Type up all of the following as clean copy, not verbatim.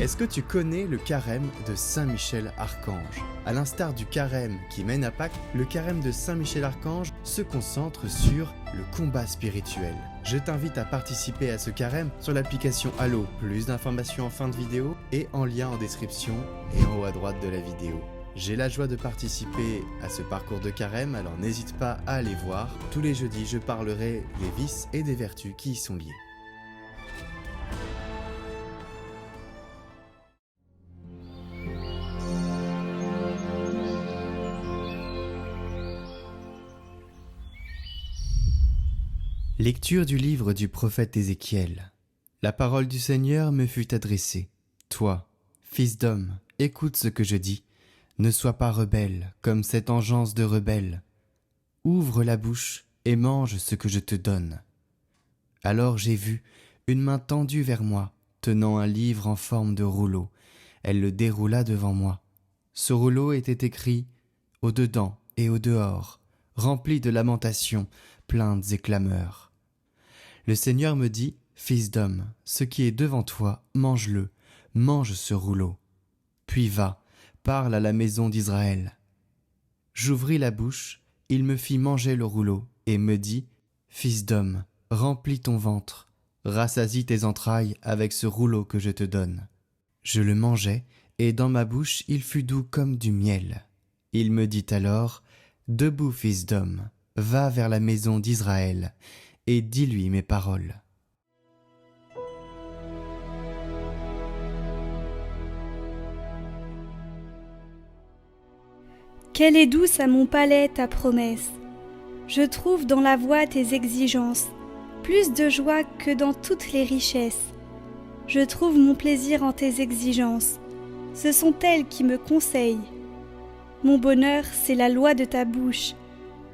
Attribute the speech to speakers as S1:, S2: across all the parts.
S1: Est-ce que tu connais le carême de Saint-Michel-Archange ? À l'instar du carême qui mène à Pâques, le carême de Saint-Michel-Archange se concentre sur le combat spirituel. Je t'invite à participer à ce carême sur l'application Allo. Plus d'informations en fin de vidéo et en lien en description et en haut à droite de la vidéo. J'ai la joie de participer à ce parcours de carême, alors n'hésite pas à aller voir. Tous les jeudis, je parlerai des vices et des vertus qui y sont liées. Lecture du livre du prophète Ézéchiel. La parole du Seigneur me fut adressée. Toi, fils d'homme, écoute ce que je dis. Ne sois pas rebelle, comme cette engeance de rebelle. Ouvre la bouche et mange ce que je te donne. Alors j'ai vu une main tendue vers moi, tenant un livre en forme de rouleau. Elle le déroula devant moi. Ce rouleau était écrit au dedans et au dehors, rempli de lamentations, plaintes et clameurs. Le Seigneur me dit, fils d'homme, ce qui est devant toi, mange-le, mange ce rouleau. Puis va, parle à la maison d'Israël. J'ouvris la bouche, il me fit manger le rouleau, et me dit, fils d'homme, remplis ton ventre, rassasie tes entrailles avec ce rouleau que je te donne. Je le mangeai, et dans ma bouche il fut doux comme du miel. Il me dit alors, debout fils d'homme, va vers la maison d'Israël, et dis-lui mes paroles.
S2: Quelle est douce à mon palais ta promesse. Je trouve dans la voix tes exigences, plus de joie que dans toutes les richesses. Je trouve mon plaisir en tes exigences, ce sont elles qui me conseillent. Mon bonheur, c'est la loi de ta bouche,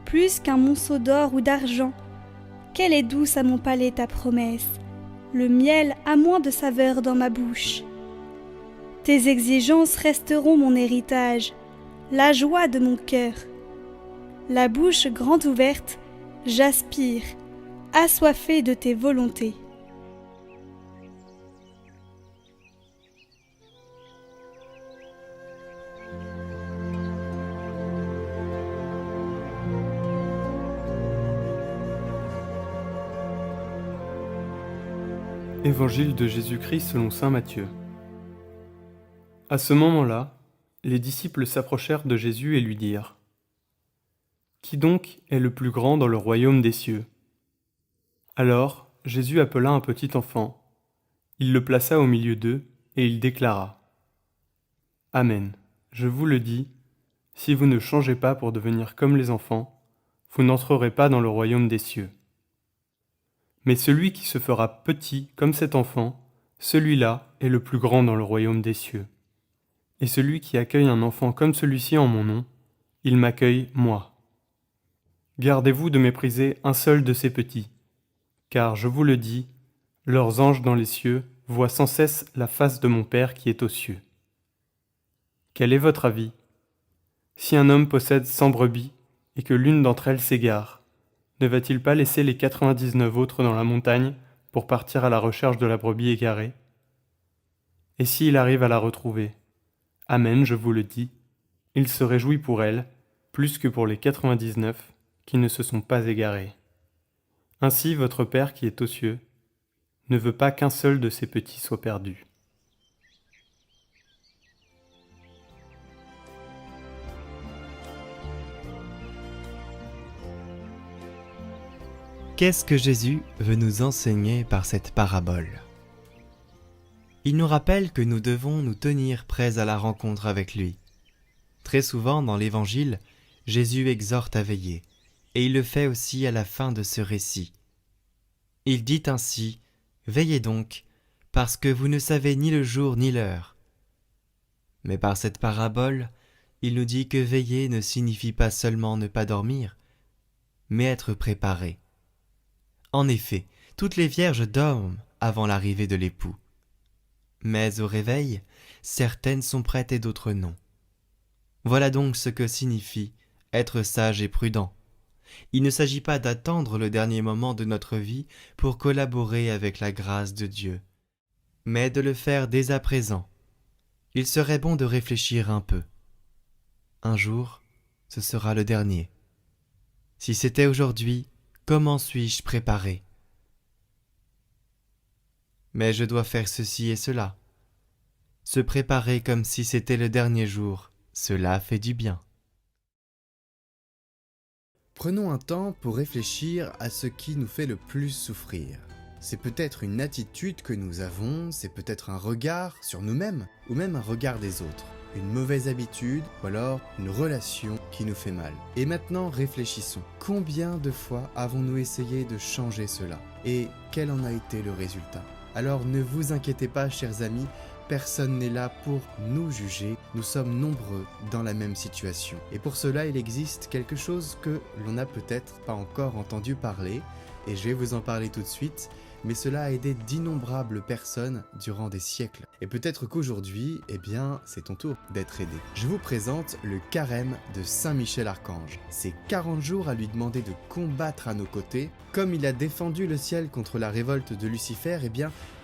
S2: plus qu'un monceau d'or ou d'argent. Quelle est douce à mon palais ta promesse, le miel a moins de saveur dans ma bouche. Tes exigences resteront mon héritage, la joie de mon cœur. La bouche grande ouverte, j'aspire, assoiffé de tes volontés.
S3: Évangile de Jésus-Christ selon saint Matthieu. À ce moment-là, les disciples s'approchèrent de Jésus et lui dirent : « Qui donc est le plus grand dans le royaume des cieux ? » Alors Jésus appela un petit enfant. Il le plaça au milieu d'eux et il déclara : « Amen, je vous le dis, si vous ne changez pas pour devenir comme les enfants, vous n'entrerez pas dans le royaume des cieux. Mais celui qui se fera petit comme cet enfant, celui-là est le plus grand dans le royaume des cieux. Et celui qui accueille un enfant comme celui-ci en mon nom, il m'accueille moi. Gardez-vous de mépriser un seul de ces petits, car je vous le dis, leurs anges dans les cieux voient sans cesse la face de mon Père qui est aux cieux. Quel est votre avis ? Si un homme possède 100 brebis et que l'une d'entre elles s'égare, ne va-t-il pas laisser les 99 autres dans la montagne pour partir à la recherche de la brebis égarée ? Et s'il arrive à la retrouver ? Amen, je vous le dis, il se réjouit pour elle, plus que pour les 99 qui ne se sont pas égarés. Ainsi votre Père qui est aux cieux ne veut pas qu'un seul de ces petits soit perdu.
S1: Qu'est-ce que Jésus veut nous enseigner par cette parabole ? Il nous rappelle que nous devons nous tenir prêts à la rencontre avec lui. Très souvent dans l'Évangile, Jésus exhorte à veiller, et il le fait aussi à la fin de ce récit. Il dit ainsi : « Veillez donc, parce que vous ne savez ni le jour ni l'heure. » Mais par cette parabole, il nous dit que veiller ne signifie pas seulement ne pas dormir, mais être préparé. En effet, toutes les vierges dorment avant l'arrivée de l'époux. Mais au réveil, certaines sont prêtes et d'autres non. Voilà donc ce que signifie être sage et prudent. Il ne s'agit pas d'attendre le dernier moment de notre vie pour collaborer avec la grâce de Dieu, mais de le faire dès à présent, Il serait bon de réfléchir un peu. Un jour, ce sera le dernier. Si c'était aujourd'hui, comment suis-je préparé ? Mais je dois faire ceci et cela. Se préparer comme si c'était le dernier jour, cela fait du bien. Prenons un temps pour réfléchir à ce qui nous fait le plus souffrir. C'est peut-être une attitude que nous avons, c'est peut-être un regard sur nous-mêmes, ou même un regard des autres. Une mauvaise habitude, ou alors une relation qui nous fait mal. Et maintenant, réfléchissons. Combien de fois avons-nous essayé de changer cela ? Et quel en a été le résultat ? Alors ne vous inquiétez pas, chers amis, personne n'est là pour nous juger, nous sommes nombreux dans la même situation. Et pour cela, il existe quelque chose que l'on n'a peut-être pas encore entendu parler, et je vais vous en parler tout de suite, mais cela a aidé d'innombrables personnes durant des siècles. Et peut-être qu'aujourd'hui, c'est ton tour d'être aidé. Je vous présente le carême de Saint Michel Archange. C'est 40 jours à lui demander de combattre à nos côtés. Comme il a défendu le ciel contre la révolte de Lucifer,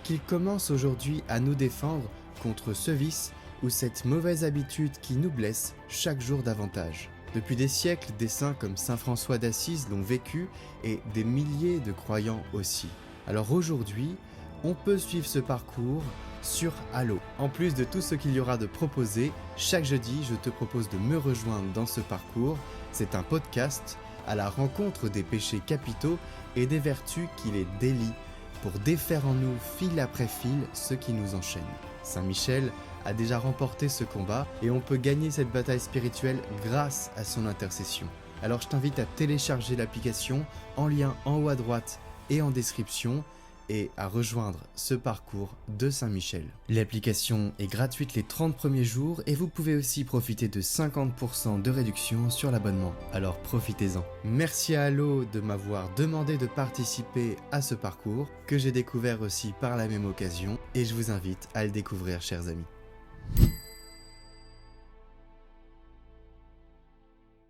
S1: qu'il commence aujourd'hui à nous défendre contre ce vice ou cette mauvaise habitude qui nous blesse chaque jour davantage. Depuis des siècles, des saints comme Saint François d'Assise l'ont vécu et des milliers de croyants aussi. Alors aujourd'hui, on peut suivre ce parcours sur Allo. En plus de tout ce qu'il y aura de proposé, chaque jeudi, je te propose de me rejoindre dans ce parcours. C'est un podcast à la rencontre des péchés capitaux et des vertus qui les délient pour défaire en nous, fil après fil, ce qui nous enchaîne. Saint Michel a déjà remporté ce combat et on peut gagner cette bataille spirituelle grâce à son intercession. Alors je t'invite à télécharger l'application en lien en haut à droite et en description et à rejoindre ce parcours de Saint-Michel. L'application est gratuite les 30 premiers jours et vous pouvez aussi profiter de 50% de réduction sur l'abonnement. Alors profitez-en. Merci à Allo de m'avoir demandé de participer à ce parcours que j'ai découvert aussi par la même occasion et je vous invite à le découvrir, chers amis.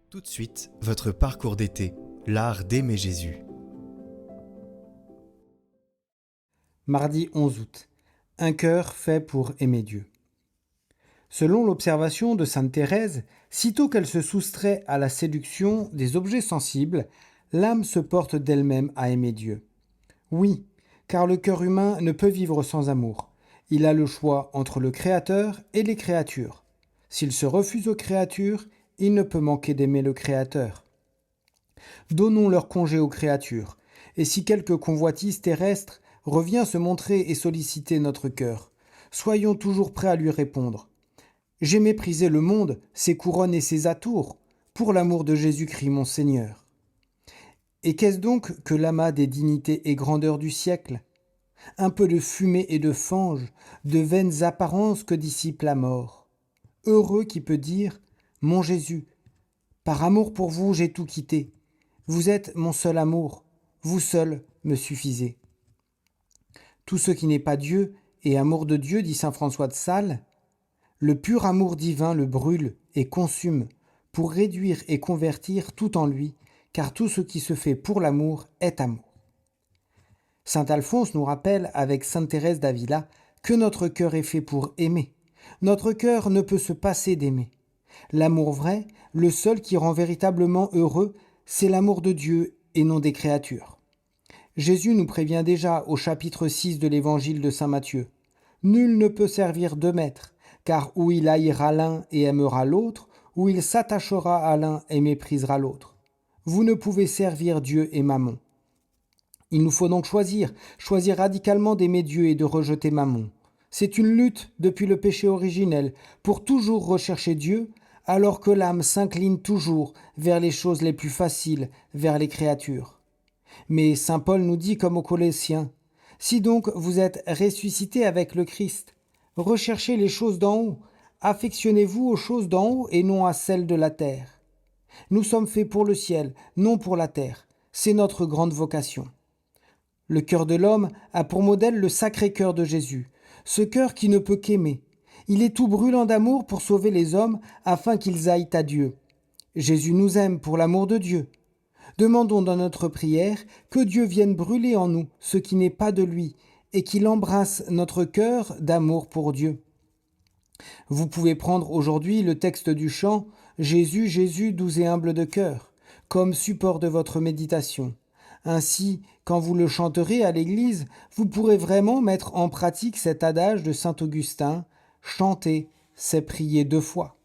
S1: Tout de suite, votre parcours d'été, l'art d'aimer Jésus.
S4: Mardi 11 août. Un cœur fait pour aimer Dieu. Selon l'observation de sainte Thérèse, sitôt qu'elle se soustrait à la séduction des objets sensibles, l'âme se porte d'elle-même à aimer Dieu. Oui, car le cœur humain ne peut vivre sans amour. Il a le choix entre le Créateur et les créatures. S'il se refuse aux créatures, il ne peut manquer d'aimer le Créateur. Donnons leur congé aux créatures, et si quelque convoitise terrestre revient se montrer et solliciter notre cœur, soyons toujours prêts à lui répondre. J'ai méprisé le monde, ses couronnes et ses atours, pour l'amour de Jésus-Christ mon Seigneur. Et qu'est-ce donc que l'amas des dignités et grandeurs du siècle ? Un peu de fumée et de fange, de vaines apparences que dissipe la mort. Heureux qui peut dire « Mon Jésus, par amour pour vous j'ai tout quitté. Vous êtes mon seul amour, vous seul me suffisez. » Tout ce qui n'est pas Dieu et amour de Dieu, dit saint François de Sales, le pur amour divin le brûle et consume pour réduire et convertir tout en lui, car tout ce qui se fait pour l'amour est amour. Saint Alphonse nous rappelle avec sainte Thérèse d'Avila que notre cœur est fait pour aimer. Notre cœur ne peut se passer d'aimer. L'amour vrai, le seul qui rend véritablement heureux, c'est l'amour de Dieu et non des créatures. Jésus nous prévient déjà au chapitre 6 de l'évangile de saint Matthieu. Nul ne peut servir deux maîtres, car ou il haïra l'un et aimera l'autre, ou il s'attachera à l'un et méprisera l'autre. Vous ne pouvez servir Dieu et Mammon. Il nous faut donc choisir radicalement d'aimer Dieu et de rejeter Mammon. C'est une lutte depuis le péché originel pour toujours rechercher Dieu, alors que l'âme s'incline toujours vers les choses les plus faciles, vers les créatures. Mais saint Paul nous dit comme aux Colossiens, « Si donc vous êtes ressuscités avec le Christ, recherchez les choses d'en haut, affectionnez-vous aux choses d'en haut et non à celles de la terre. Nous sommes faits pour le ciel, non pour la terre. C'est notre grande vocation. » Le cœur de l'homme a pour modèle le sacré cœur de Jésus, ce cœur qui ne peut qu'aimer. Il est tout brûlant d'amour pour sauver les hommes afin qu'ils aillent à Dieu. Jésus nous aime pour l'amour de Dieu. Demandons dans notre prière que Dieu vienne brûler en nous ce qui n'est pas de lui et qu'il embrasse notre cœur d'amour pour Dieu. Vous pouvez prendre aujourd'hui le texte du chant « Jésus, Jésus, doux et humble de cœur » comme support de votre méditation. Ainsi, quand vous le chanterez à l'église, vous pourrez vraiment mettre en pratique cet adage de saint Augustin « Chanter, c'est prier 2 fois ».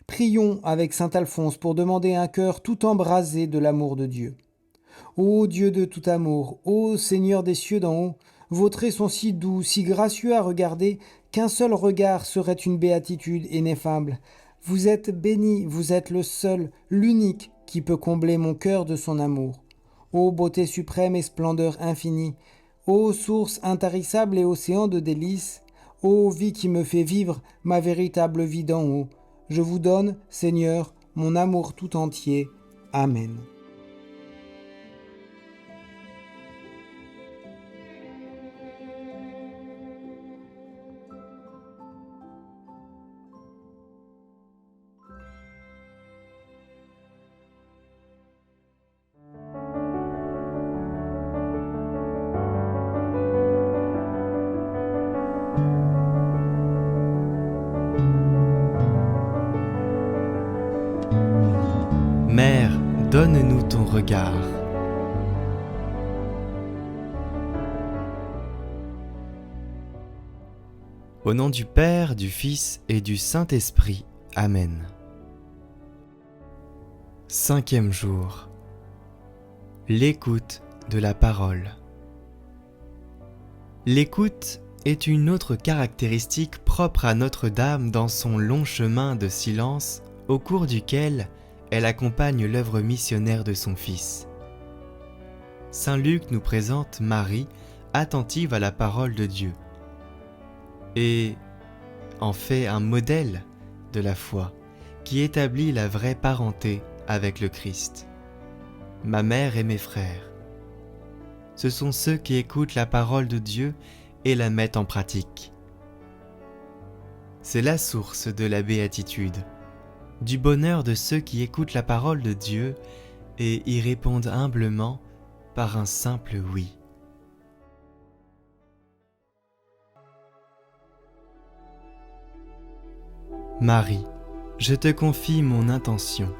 S4: Prions avec saint Alphonse pour demander un cœur tout embrasé de l'amour de Dieu. Ô Dieu de tout amour, ô Seigneur des cieux d'en haut, vos traits sont si doux, si gracieux à regarder, qu'un seul regard serait une béatitude ineffable. Vous êtes béni, vous êtes le seul, l'unique, qui peut combler mon cœur de son amour. Ô beauté suprême et splendeur infinie, ô source intarissable et océan de délices, ô vie qui me fait vivre ma véritable vie d'en haut, je vous donne, Seigneur, mon amour tout entier. Amen.
S1: Mère, donne-nous ton regard. Au nom du Père, du Fils et du Saint-Esprit. Amen. 5e jour. L'écoute de la parole. L'écoute est une autre caractéristique propre à Notre-Dame dans son long chemin de silence au cours duquel elle accompagne l'œuvre missionnaire de son Fils. Saint Luc nous présente Marie attentive à la parole de Dieu et en fait un modèle de la foi qui établit la vraie parenté avec le Christ. Ma mère et mes frères, ce sont ceux qui écoutent la parole de Dieu et la mettent en pratique. C'est la source de la béatitude, du bonheur de ceux qui écoutent la parole de Dieu et y répondent humblement par un simple oui. Marie, je te confie mon intention.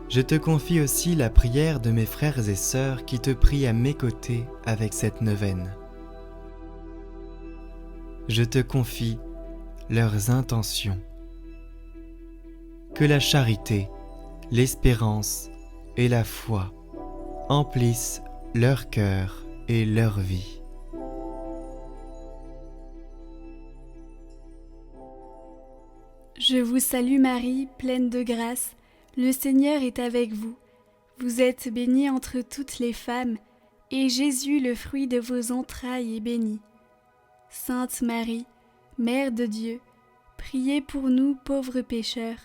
S1: Je te confie aussi la prière de mes frères et sœurs qui te prient à mes côtés avec cette neuvaine. Je te confie leurs intentions. Que la charité, l'espérance et la foi emplissent leur cœur et leur vie.
S2: Je vous salue Marie, pleine de grâce, le Seigneur est avec vous. Vous êtes bénie entre toutes les femmes, et Jésus, le fruit de vos entrailles, est béni. Sainte Marie, Mère de Dieu, priez pour nous pauvres pécheurs,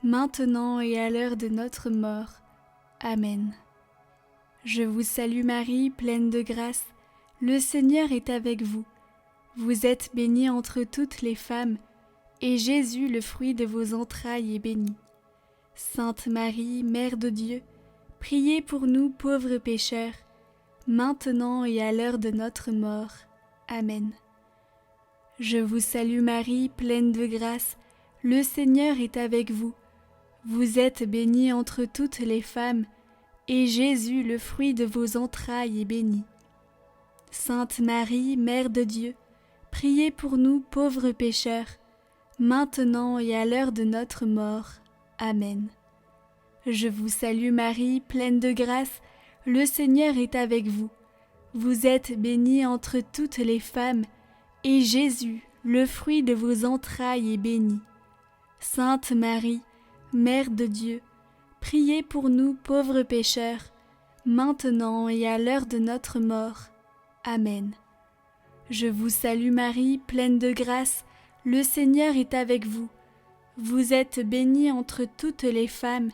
S2: maintenant et à l'heure de notre mort. Amen. Je vous salue Marie, pleine de grâce, le Seigneur est avec vous. Vous êtes bénie entre toutes les femmes, et Jésus, le fruit de vos entrailles, est béni. Sainte Marie, Mère de Dieu, priez pour nous pauvres pécheurs, maintenant et à l'heure de notre mort. Amen. Je vous salue Marie, pleine de grâce, le Seigneur est avec vous. Vous êtes bénie entre toutes les femmes, et Jésus, le fruit de vos entrailles, est béni. Sainte Marie, Mère de Dieu, priez pour nous pauvres pécheurs, maintenant et à l'heure de notre mort. Amen. Je vous salue Marie, pleine de grâce, le Seigneur est avec vous. Vous êtes bénie entre toutes les femmes, et Jésus, le fruit de vos entrailles, est béni. Sainte Marie, Mère de Dieu, priez pour nous pauvres pécheurs, maintenant et à l'heure de notre mort. Amen. Je vous salue Marie, pleine de grâce, le Seigneur est avec vous. Vous êtes bénie entre toutes les femmes,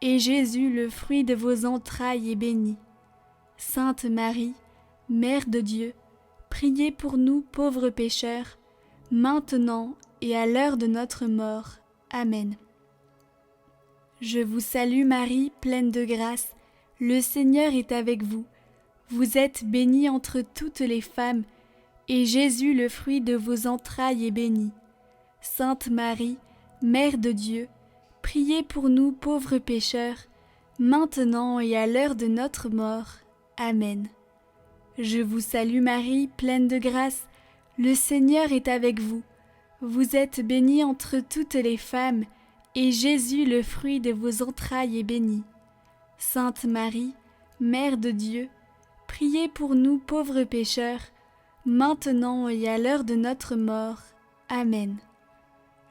S2: et Jésus, le fruit de vos entrailles, est béni. Sainte Marie, Mère de Dieu, priez pour nous pauvres pécheurs, maintenant et à l'heure de notre mort. Amen. Je vous salue Marie, pleine de grâce, le Seigneur est avec vous. Vous êtes bénie entre toutes les femmes, et Jésus, le fruit de vos entrailles, est béni. Sainte Marie, Mère de Dieu, priez pour nous pauvres pécheurs, maintenant et à l'heure de notre mort. Amen. Je vous salue Marie, pleine de grâce, le Seigneur est avec vous. Vous êtes bénie entre toutes les femmes, et Jésus, le fruit de vos entrailles, est béni. Sainte Marie, Mère de Dieu, priez pour nous pauvres pécheurs, maintenant et à l'heure de notre mort. Amen.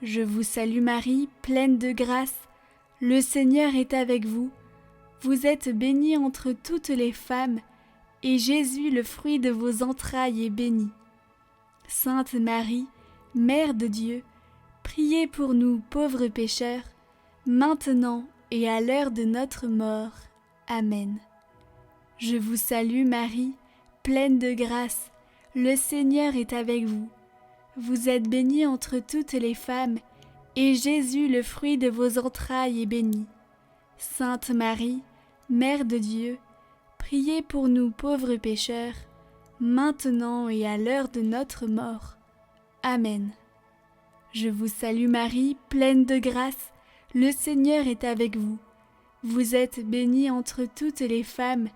S2: Je vous salue Marie, pleine de grâce, le Seigneur est avec vous. Vous êtes bénie entre toutes les femmes, et Jésus, le fruit de vos entrailles, est béni. Sainte Marie, Mère de Dieu, priez pour nous pauvres pécheurs, maintenant et à l'heure de notre mort. Amen. Je vous salue Marie, pleine de grâce, le Seigneur est avec vous. Vous êtes bénie entre toutes les femmes, et Jésus, le fruit de vos entrailles, est béni. Sainte Marie, Mère de Dieu, priez pour nous pauvres pécheurs, maintenant et à l'heure de notre mort. Amen. Je vous salue Marie, pleine de grâce, le Seigneur est avec vous. Vous êtes bénie entre toutes les femmes,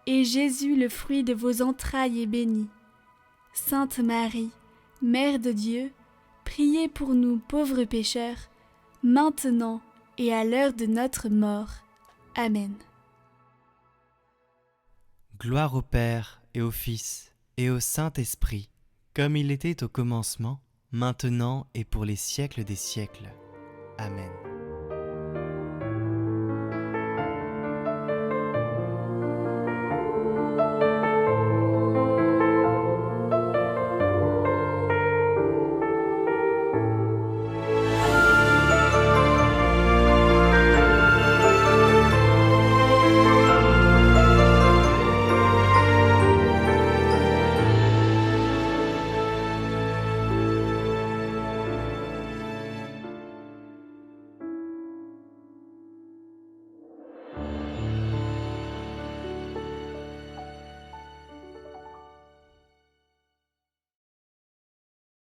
S2: et Jésus, le fruit de vos entrailles, est béni. Sainte Marie, Mère de Dieu, priez pour nous pauvres pécheurs, maintenant et à l'heure de notre mort. Amen.
S1: Gloire au Père et au Fils et au Saint-Esprit, comme il était au commencement, maintenant et pour les siècles des siècles. Amen.